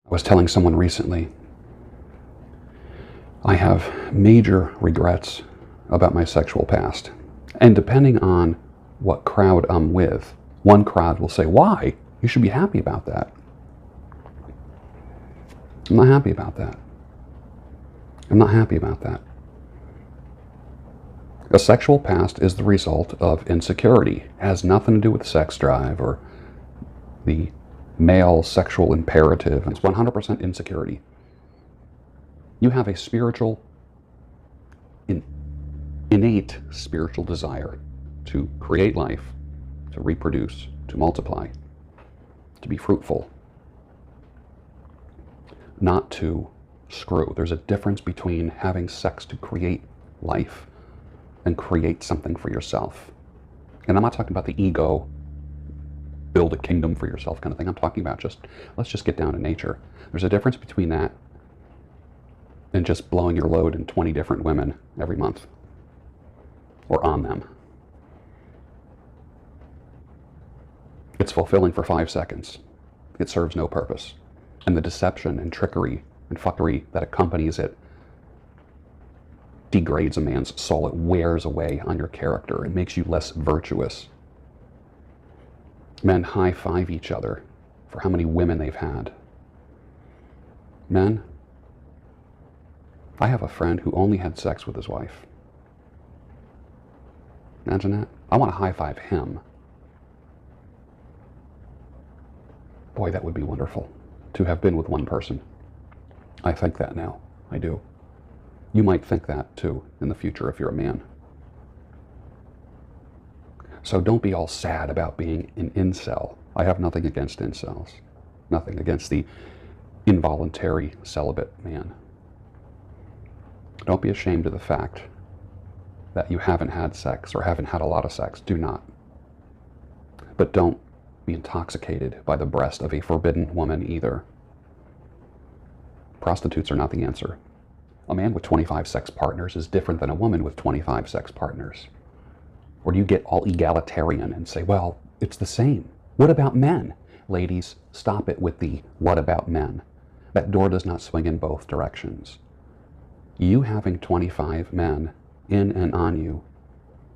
I was telling someone recently, I have major regrets about my sexual past. And depending on what crowd I'm with, one crowd will say, why? You should be happy about that. I'm not happy about that. I'm not happy about that. A sexual past is the result of insecurity. It has nothing to do with sex drive or the male sexual imperative. It's 100% insecurity. You have a spiritual, innate spiritual desire to create life, to reproduce, to multiply, to be fruitful, not to screw. There's a difference between having sex to create life and create something for yourself. And I'm not talking about the ego, build a kingdom for yourself kind of thing. I'm talking about let's just get down to nature. There's a difference between that and just blowing your load in 20 different women every month or on them. It's fulfilling for 5 seconds. It serves no purpose. And the deception and trickery and fuckery that accompanies it degrades a man's soul. It wears away on your character. It makes you less virtuous. Men high-five each other for how many women they've had. Men, I have a friend who only had sex with his wife. Imagine that. I want to high-five him. Boy, that would be wonderful to have been with one person. I think that now. I do. You might think that too in the future if you're a man. So don't be all sad about being an incel. I have nothing against incels. Nothing against the involuntary celibate man. Don't be ashamed of the fact that you haven't had sex or haven't had a lot of sex. Do not. But don't be intoxicated by the breast of a forbidden woman either. Prostitutes are not the answer. A man with 25 sex partners is different than a woman with 25 sex partners. Or do you get all egalitarian and say, well, it's the same? What about men? Ladies, stop it with the what about men. That door does not swing in both directions. You having 25 men in and on you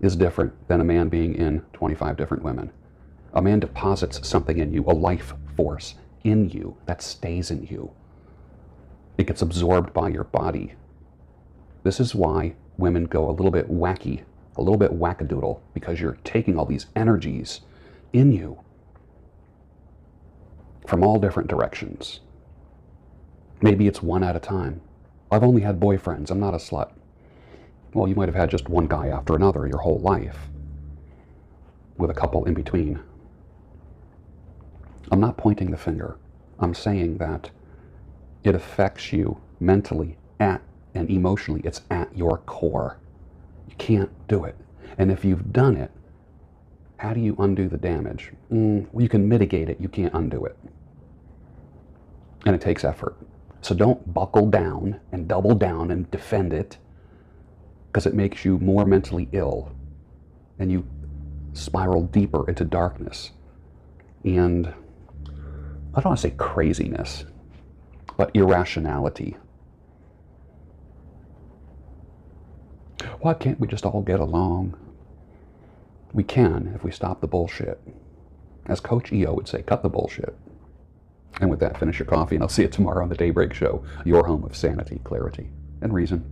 is different than a man being in 25 different women. A man deposits something in you, a life force in you that stays in you. It gets absorbed by your body. This is why women go a little bit wacky, a little bit wackadoodle, because you're taking all these energies in you from all different directions. Maybe it's one at a time. I've only had boyfriends. I'm not a slut. Well, you might have had just one guy after another your whole life, with a couple in between. I'm not pointing the finger. I'm saying that it affects you mentally and emotionally. It's at your core. You can't do it. And if you've done it, how do you undo the damage? Well, you can mitigate it. You can't undo it. And it takes effort. So don't buckle down and double down and defend it, because it makes you more mentally ill and you spiral deeper into darkness. And I don't want to say craziness, but irrationality. Why can't we just all get along? We can if we stop the bullshit. As Coach EO would say, cut the bullshit. And with that, finish your coffee, and I'll see you tomorrow on the Daybreak Show, your home of sanity, clarity, and reason.